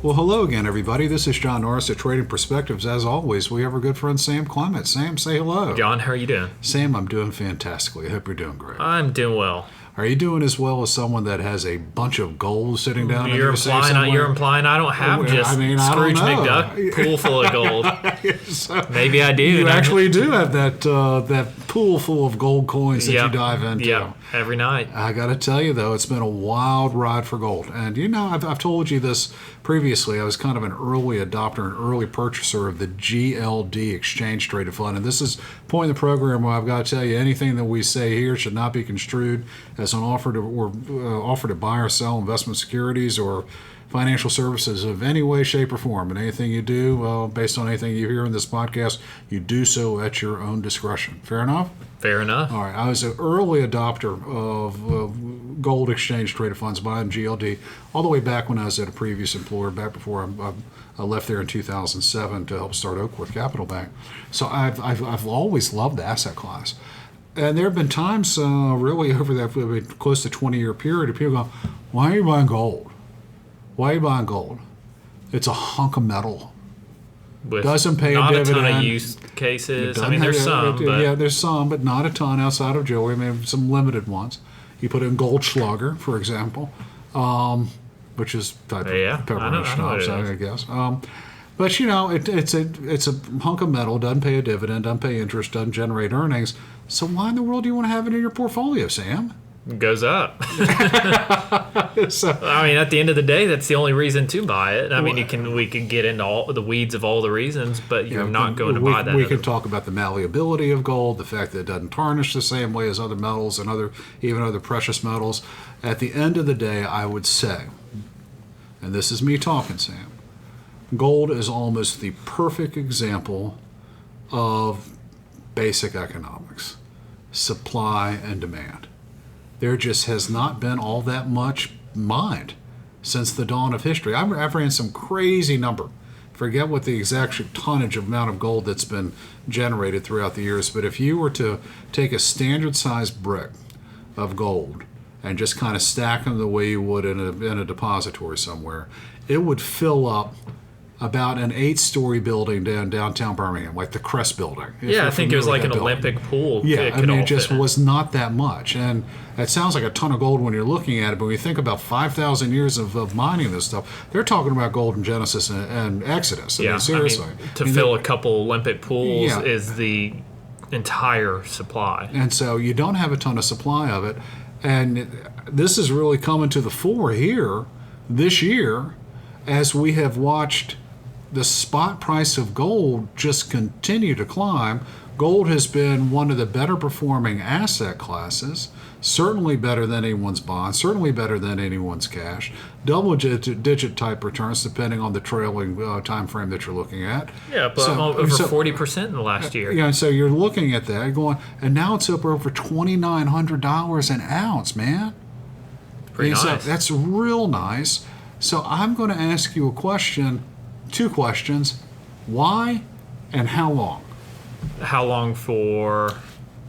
Well, hello again, everybody. This is John Norris at Trading Perspectives. As always, we have our good friend Sam Clement. Sam, say hello. John, how are you doing? Sam, I'm doing fantastically. I hope you're doing great. I'm doing well. Are you doing as well as someone that has a bunch of gold sitting down? You're implying I don't have just Scrooge McDuck pool full of gold. So maybe I do. You actually do have that pool full of gold coins that you dive into. Yep, every night. I got to tell you, though, it's been a wild ride for gold. And, I've told you this previously. I was kind of an early adopter, an early purchaser of the GLD Exchange Traded Fund. And this is the point in the program where I've got to tell you, anything that we say here should not be construed as an offer to buy or sell investment securities or financial services of any way, shape, or form. And anything you do, based on anything you hear in this podcast, you do so at your own discretion. Fair enough? Fair enough. All right. I was an early adopter of gold exchange traded funds, buying GLD, all the way back when I was at a previous employer, back before I left there in 2007 to help start Oakworth Capital Bank. So I've always loved the asset class. And there have been times, really over that close to 20-year period, of people go, why are you buying gold? Why are you buying gold? It's a hunk of metal. Doesn't pay a dividend. Not a ton of use cases. I mean, there's some. Yeah, there's some, but not a ton outside of jewelry. I mean, some limited ones. You put in Goldschlager, for example, which is type of peppermint schnapps, I guess. But it's a hunk of metal. Doesn't pay a dividend. Doesn't pay interest. Doesn't generate earnings. So why in the world do you want to have it in your portfolio, Sam? It goes up. I mean, at the end of the day, that's the only reason to buy it. I mean, we can get into all the weeds of all the reasons, but you're not going to buy that. We can talk about the malleability of gold, the fact that it doesn't tarnish the same way as other metals and even other precious metals. At the end of the day, I would say, and this is me talking, Sam, gold is almost the perfect example of basic economics, supply and demand. There just has not been all that much mined since the dawn of history. I've ran some crazy number. Forget what the exact tonnage amount of gold that's been generated throughout the years, but if you were to take a standard size brick of gold and just kind of stack them the way you would in a depository somewhere, it would fill up about an 8-story building downtown Birmingham, like the Crest Building. Yeah, I think it was like an Olympic pool. Yeah, I mean, it just was not that much. And it sounds like a ton of gold when you're looking at it, but when you think about 5,000 years of mining this stuff, they're talking about gold in Genesis and Exodus. I mean, seriously. Fill a couple Olympic pools is the entire supply. And so you don't have a ton of supply of it. And this is really coming to the fore here this year as we have watched the spot price of gold just continue to climb. Gold has been one of the better performing asset classes, certainly better than anyone's bonds, certainly better than anyone's cash, double-digit type returns depending on the trailing time frame that you're looking at. Yeah, but over 40% in the last year. Yeah, and so you're looking at that going, and now it's up over $2,900 an ounce, man. Pretty nice. So that's real nice. So I'm going to ask you a question, 2 questions. Why and how long? How long for?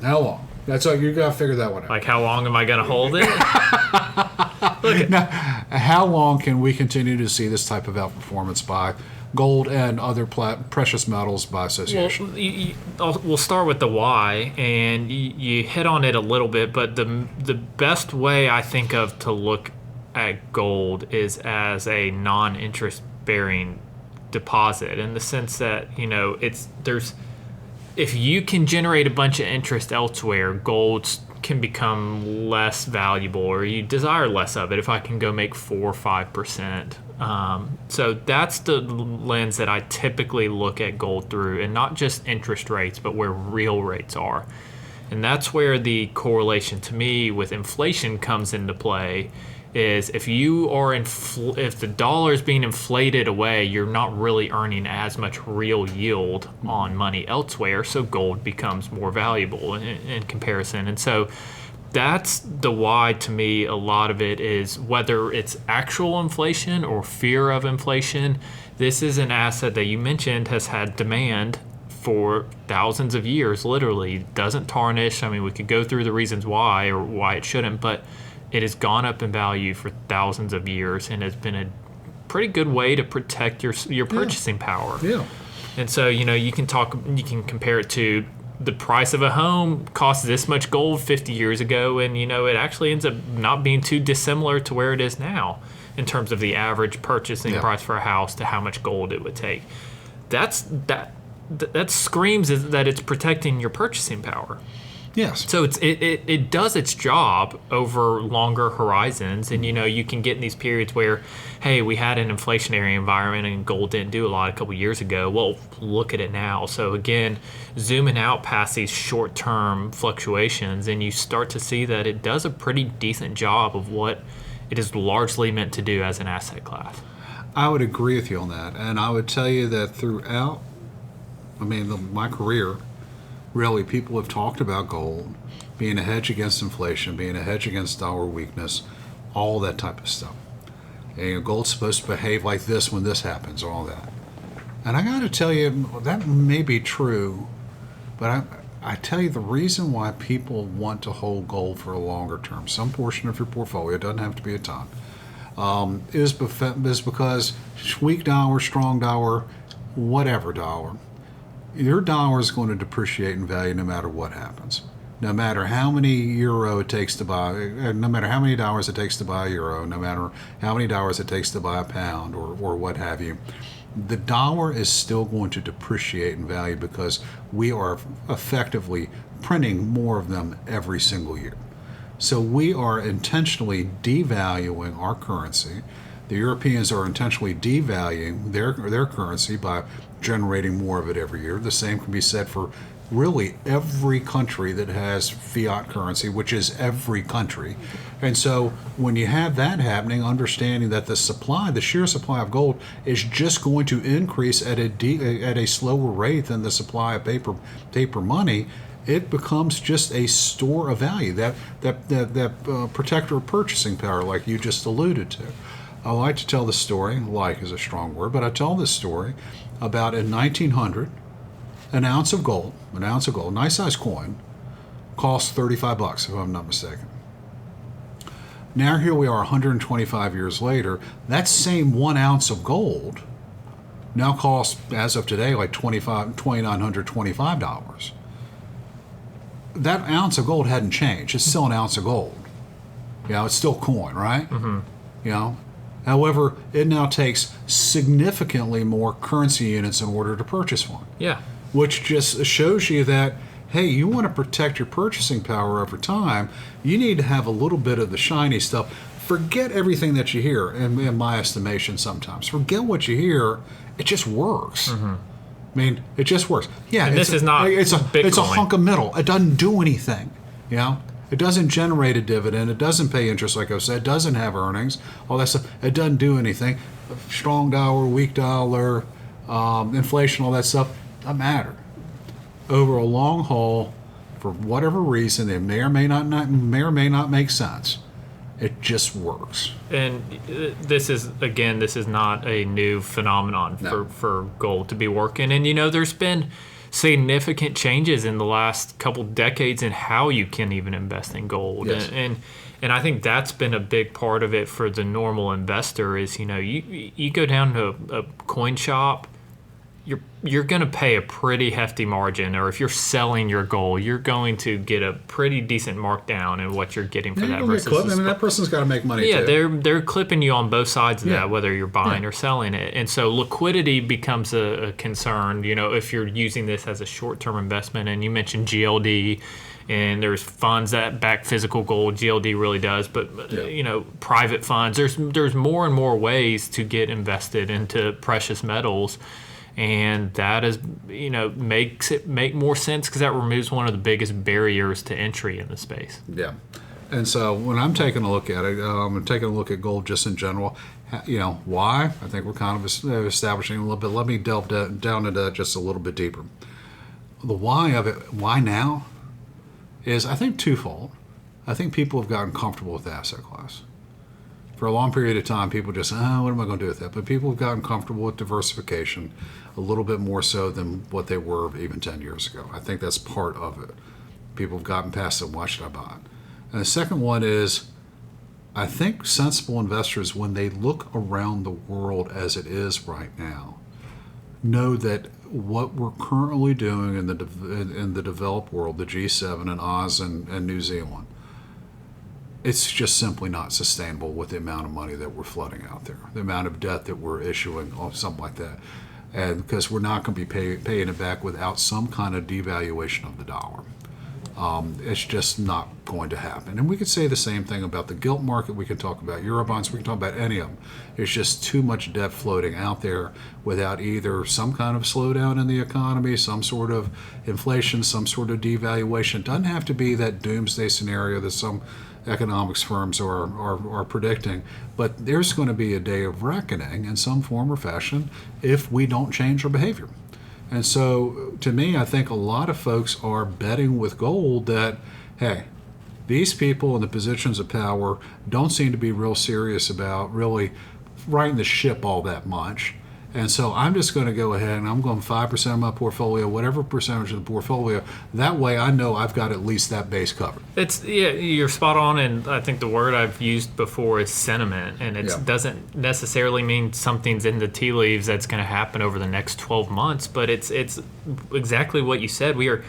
How long? That's all. You got to figure that one out. Like, how long am I going to hold it? Now, how long can we continue to see this type of outperformance by gold and other precious metals by association? Well, we'll start with the why, and you hit on it a little bit, but the best way I think of to look at gold is as a non-interest bearing deposit, in the sense that if you can generate a bunch of interest elsewhere, gold can become less valuable, or you desire less of it. If I can go make 4 or 5%, so that's the lens that I typically look at gold through, and not just interest rates, but where real rates are. And that's where the correlation to me with inflation comes into play. Is if if the dollar is being inflated away, you're not really earning as much real yield on money elsewhere, so gold becomes more valuable in comparison. And so that's the why, to me. A lot of it is whether it's actual inflation or fear of inflation. This is an asset that you mentioned has had demand for thousands of years, literally. Doesn't tarnish. I mean, we could go through the reasons why or why it shouldn't, but it has gone up in value for thousands of years and has been a pretty good way to protect your purchasing power. Yeah. And so, you can compare it to the price of a home cost this much gold 50 years ago, and it actually ends up not being too dissimilar to where it is now in terms of the average purchasing price for a house to how much gold it would take. That screams that it's protecting your purchasing power. Yes. So it does its job over longer horizons, and you can get in these periods where, hey, we had an inflationary environment and gold didn't do a lot a couple years ago. Well, look at it now. So again, zooming out past these short-term fluctuations, and you start to see that it does a pretty decent job of what it is largely meant to do as an asset class. I would agree with you on that, and I would tell you that throughout, my career, really, people have talked about gold being a hedge against inflation, being a hedge against dollar weakness, all that type of stuff. And gold's supposed to behave like this when this happens, all that. And I got to tell you, that may be true, but I tell you the reason why people want to hold gold for a longer term, some portion of your portfolio, it doesn't have to be a ton, is because weak dollar, strong dollar, whatever dollar, your dollar is going to depreciate in value no matter what happens. No matter how many euro it takes to buy, no matter how many dollars it takes to buy a euro, no matter how many dollars it takes to buy a pound or what have you, the dollar is still going to depreciate in value because we are effectively printing more of them every single year. So we are intentionally devaluing our currency. The Europeans are intentionally devaluing their currency by generating more of it every year. The same can be said for really every country that has fiat currency, which is every country. And so when you have that happening, understanding that the sheer supply of gold is just going to increase at a slower rate than the supply of paper money, it becomes just a store of value, that protector of purchasing power, like you just alluded to. I like to tell the story, like is a strong word, but I tell this story about in 1900, an ounce of gold, nice size coin, cost $35, if I'm not mistaken. Now here we are 125 years later, that same 1 ounce of gold now costs, as of today, like $2,925. That ounce of gold hadn't changed. It's still an ounce of gold. It's still coin, right? Mm-hmm. However, it now takes significantly more currency units in order to purchase one. Yeah. Which just shows you that, hey, you want to protect your purchasing power over time, you need to have a little bit of the shiny stuff. Forget everything that you hear, in my estimation sometimes. Forget what you hear. It just works. Mm-hmm. It just works. Yeah, and this is not it's a Bitcoin. hunk of metal. It doesn't do anything. It doesn't generate a dividend. It doesn't pay interest, like I said. It doesn't have earnings. All that stuff. It doesn't do anything. Strong dollar, weak dollar, inflation, all that stuff doesn't matter. Over a long haul, for whatever reason, it may or may not make sense. It just works. And this is not a new phenomenon for gold to be working. And there's been significant changes in the last couple decades in how you can even invest in gold. Yes. And I think that's been a big part of it for the normal investor is, you go down to a coin shop, you're going to pay a pretty hefty margin, or if you're selling your gold, you're going to get a pretty decent markdown in what you're getting for that. Versus that person's got to make money too. Yeah, they're clipping you on both sides of that, whether you're buying or selling it. And so liquidity becomes a concern, if you're using this as a short-term investment. And you mentioned GLD, and there's funds that back physical gold. GLD really does, but private funds. There's more and more ways to get invested into precious metals. And that is, makes it make more sense because that removes one of the biggest barriers to entry in the space. Yeah. And so when I'm taking a look at it, I'm taking a look at gold just in general. Why? I think we're kind of establishing a little bit. Let me delve down into that just a little bit deeper. The why of it, why now, is I think twofold. I think people have gotten comfortable with the asset class. For a long period of time, people just, what am I going to do with that? But people have gotten comfortable with diversification a little bit more so than what they were even 10 years ago. I think that's part of it. People have gotten past it. Why should I buy it? And the second one is I think sensible investors, when they look around the world as it is right now, know that what we're currently doing in the developed world, the G7 and Oz and New Zealand, it's just simply not sustainable with the amount of money that we're flooding out there, the amount of debt that we're issuing, or something like that. And because we're not going to be paying it back without some kind of devaluation of the dollar. It's just not going to happen. And we could say the same thing about the gilt market. We can talk about Eurobonds. We can talk about any of them. There's just too much debt floating out there without either some kind of slowdown in the economy, some sort of inflation, some sort of devaluation. It doesn't have to be that doomsday scenario that some economics firms are predicting, but there's going to be a day of reckoning in some form or fashion if we don't change our behavior. And so, to me, I think a lot of folks are betting with gold that, hey, these people in the positions of power don't seem to be real serious about really righting the ship all that much. And so I'm just going to go ahead and I'm going 5% of my portfolio, whatever percentage of the portfolio. That way I know I've got at least that base covered. You're spot on, and I think the word I've used before is sentiment, and it doesn't necessarily mean something's in the tea leaves that's going to happen over the next 12 months, but it's exactly what you said. We are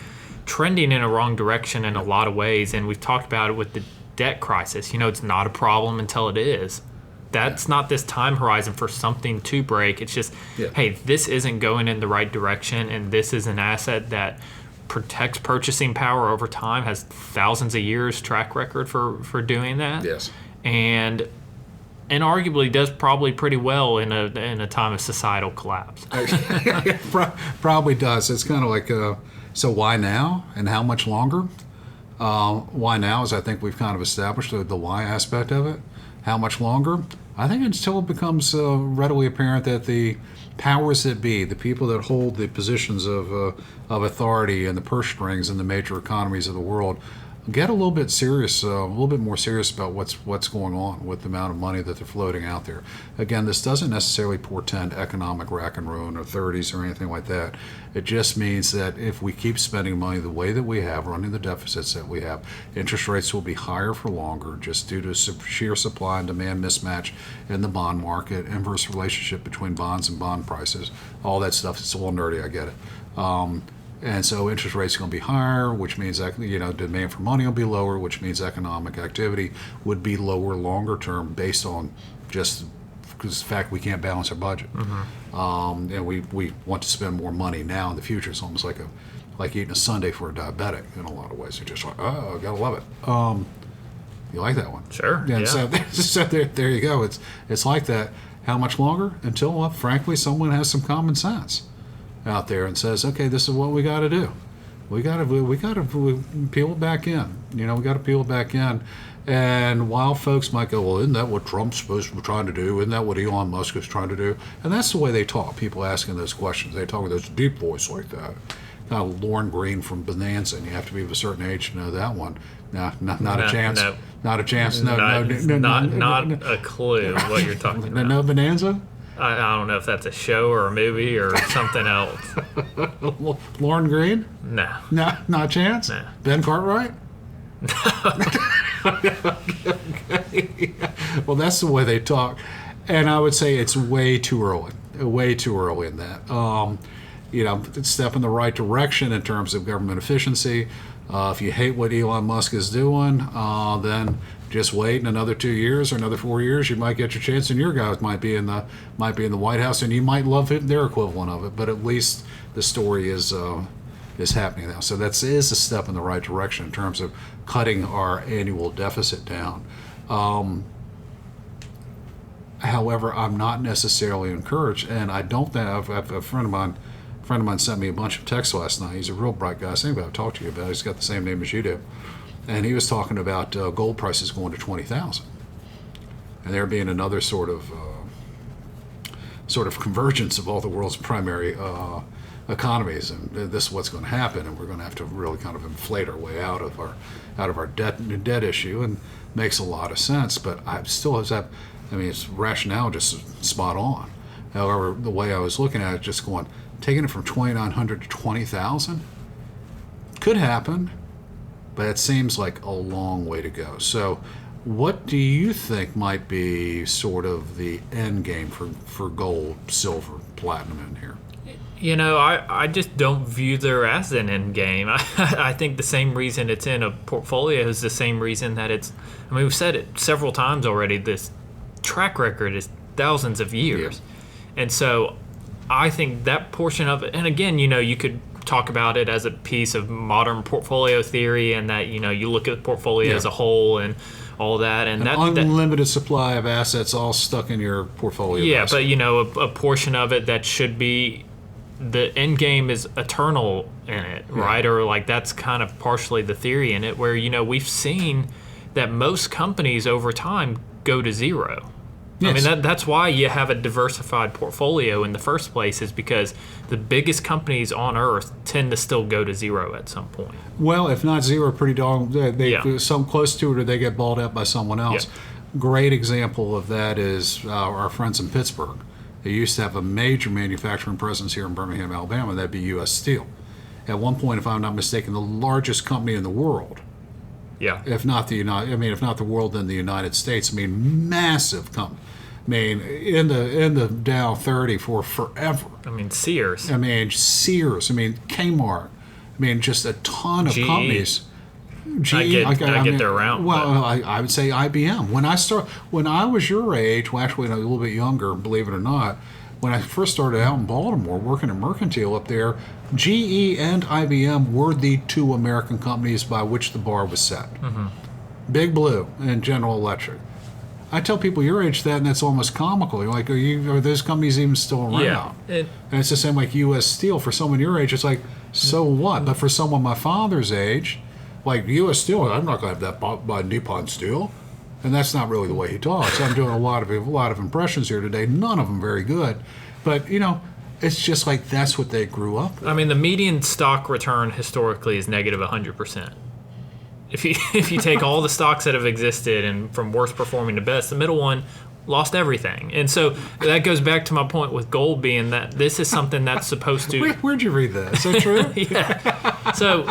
trending in a wrong direction in a lot of ways, and we've talked about it with the debt crisis. It's not a problem until it is. That's not this time horizon for something to break. It's just, hey, this isn't going in the right direction, and this is an asset that protects purchasing power over time, has thousands of years track record for doing that. Yes. And arguably does probably pretty well in a time of societal collapse. Probably does. It's kind of like, so why now and how much longer? Why now is I think we've kind of established the why aspect of it. How much longer? I think until it becomes readily apparent that the powers that be, the people that hold the positions of authority and the purse strings in the major economies of the world, get a little bit serious, a little bit more serious about what's going on with the amount of money that they're floating out there. Again, this doesn't necessarily portend economic rack and ruin or 30s or anything like that. It just means that if we keep spending money the way that we have, running the deficits that we have, interest rates will be higher for longer just due to sheer supply and demand mismatch in the bond market, inverse relationship between bonds and bond prices, all that stuff. It's a little nerdy, I get it. And so interest rates are going to be higher, which means demand for money will be lower, which means economic activity would be lower longer term based on just because the fact we can't balance our budget. Mm-hmm. And we want to spend more money now in the future. It's almost like eating a sundae for a diabetic in a lot of ways. You're just like, oh, I gotta love it. You like that one? Sure. Yeah. So there you go. It's like that. How much longer? Until, frankly, someone has some common sense out there and says, okay, this is what we got to do. We got to peel it back in. We got to peel it back in. And while folks might go, well, isn't that what Trump's supposed to be trying to do? Isn't that what Elon Musk is trying to do? And that's the way they talk. People asking those questions, they talk with those deep voice like that. Kind of Lauren Green from Bonanza, and you have to be of a certain age to know that one. No, not a chance. No. Not a chance. Not a clue what you're talking about. No Bonanza? I don't know if that's a show or a movie or something else. Lauren Green? No. No, not a chance? No. Ben Cartwright? Okay. Well, that's the way they talk. And I would say it's way too early in that. Step in the right direction in terms of government efficiency. If you hate what Elon Musk is doing, then just wait another 2 years or another 4 years. You might get your chance, and your guys might be in the White House, and you might love it, their equivalent of it. But at least the story is happening now. So that is a step in the right direction in terms of cutting our annual deficit down. However, I'm not necessarily encouraged, and I don't think a friend of mine sent me a bunch of texts last night. He's a real bright guy. I think I've talked to you about. He's got the same name as you do. And he was talking about gold prices going to 20,000, and there being another sort of convergence of all the world's primary economies, and this is what's going to happen, and we're going to have to really kind of inflate our way out of our debt issue, and makes a lot of sense. But I still have, its rationale just spot on. However, the way I was looking at it, just going taking it from 2,900 to 20,000 could happen. But it seems like a long way to go. So What do you think might be sort of the end game for gold, silver, platinum in here? I just don't view there as an end game. I think the same reason it's in a portfolio is the same reason that it's, I mean, we've said it several times already, this track record is thousands of years. Yeah. And so I think that portion of it, and again, you could talk about it as a piece of modern portfolio theory, and that, you look at the portfolio as a whole and all that, and that unlimited supply of assets all stuck in your portfolio. Yeah, basket. But a portion of it that should be, the end game is eternal in it, right? Or like that's kind of partially the theory in it, where we've seen that most companies over time go to zero. Yes. I mean, that's why you have a diversified portfolio in the first place, is because the biggest companies on earth tend to still go to zero at some point. Well, if not zero, pretty darn, they some close to it, or they get bought out by someone else. Yeah. Great example of that is our friends in Pittsburgh. They used to have a major manufacturing presence here in Birmingham, Alabama. That'd be U.S. Steel. At one point, if I'm not mistaken, the largest company in the world. Yeah. If not the world, then the United States. I mean, massive company. I mean, in the Dow 30 for forever. I mean, Sears. I mean, Kmart. I mean, just a ton of GE. Companies. GE, I get their round. Well, I would say IBM. When I was your age, well, actually a little bit younger, believe it or not, when I first started out in Baltimore working at Mercantile up there, GE and IBM were the two American companies by which the bar was set. Mm-hmm. Big Blue and General Electric. I tell people your age that, and that's almost comical. You're like, are those companies even still around? Yeah. And it's the same like U.S. Steel. For someone your age, it's like, so what? But for someone my father's age, like U.S. Steel, I'm not going to have that bought by Nippon Steel. And that's not really the way he talks. I'm doing a lot of impressions here today, none of them very good. But, it's just like that's what they grew up with. I mean, the median stock return historically is negative 100%. If you take all the stocks that have existed and from worst performing to best, the middle one lost everything. And so that goes back to my point with gold being that this is something that's supposed to... Where'd you read that? Is that true? Yeah. So,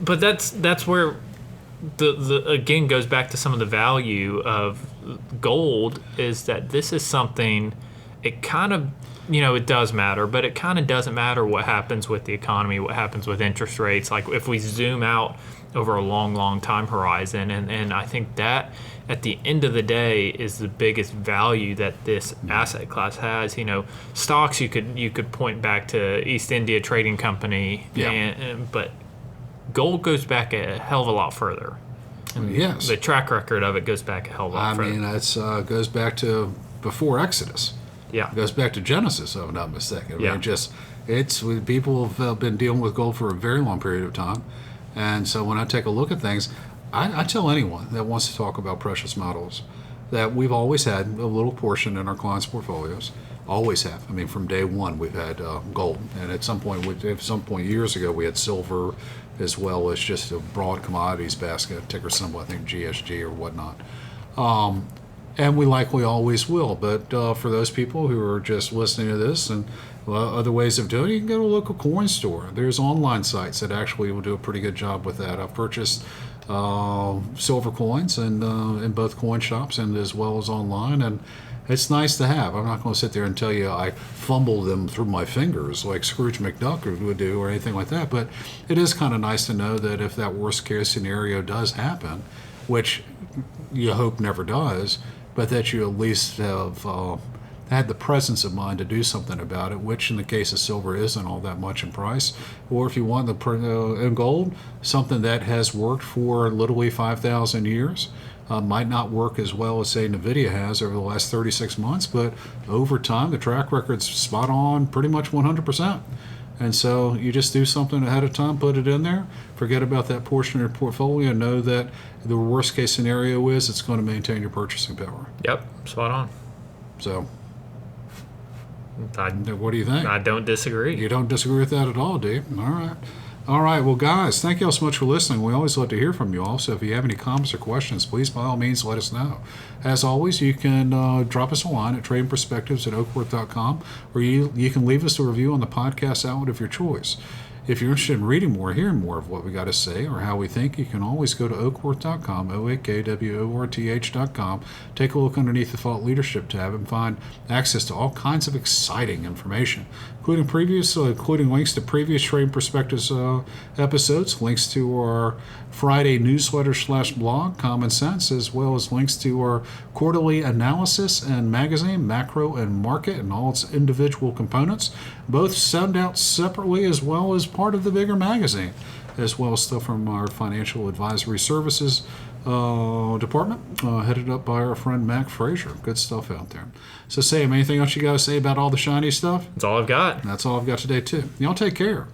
but that's where the again goes back to some of the value of gold, is that this is something, it kind of, it does matter, but it kind of doesn't matter what happens with the economy, what happens with interest rates. Like if we zoom out over a long time horizon, and I think that at the end of the day is the biggest value that this asset class has. Stocks, you could point back to East India Trading Company, but gold goes back a hell of a lot further. And yes. The track record of it goes back a hell of a lot further. I mean, it goes back to before Exodus. Yeah. It goes back to Genesis, if I'm not mistaken. Yeah. People have been dealing with gold for a very long period of time. And so when I take a look at things, I tell anyone that wants to talk about precious metals that we've always had a little portion in our clients' portfolios. Always have. I mean, from day one, we've had gold. And at some point years ago, we had silver, as well as just a broad commodities basket, ticker symbol, I think GSG or whatnot. And we likely always will. But for those people who are just listening to this and other ways of doing it, you can go to a local coin store. There's online sites that actually will do a pretty good job with that. I've purchased silver coins and in both coin shops and as well as online, and it's nice to have. I'm not going to sit there and tell you I fumble them through my fingers like Scrooge McDuck would do or anything like that, but it is kind of nice to know that if that worst case scenario does happen, which you hope never does, but that you at least have had the presence of mind to do something about it, which in the case of silver isn't all that much in price. Or if you want in gold, something that has worked for literally 5,000 years, might not work as well as, say, NVIDIA has over the last 36 months, but over time, the track record's spot on pretty much 100%. And so you just do something ahead of time, put it in there, forget about that portion of your portfolio, and know that the worst case scenario is it's going to maintain your purchasing power. Yep, spot on. So, what do you think? I don't disagree. You don't disagree with that at all, do you? All right. Well, guys, thank you all so much for listening. We always love to hear from you all. So if you have any comments or questions, please, by all means, let us know. As always, you can drop us a line at tradingperspectives@oakworth.com, or you can leave us a review on the podcast outlet of your choice. If you're interested in reading more, hearing more of what we got to say or how we think, you can always go to oakwort.com, OAKWORTH.com. Take a look underneath the Thought Leadership tab and find access to all kinds of exciting information, including links to previous Trading Perspectives episodes, links to our Friday newsletter / blog, Common Sense, as well as links to our quarterly analysis and magazine, Macro and Market, and all its individual components, both sent out separately as well as part of the bigger magazine, as well as stuff from our financial advisory services department, headed up by our friend Mac Frazier. Good stuff out there. So, Sam, anything else you got to say about all the shiny stuff? That's all I've got. That's all I've got today, too. Y'all take care.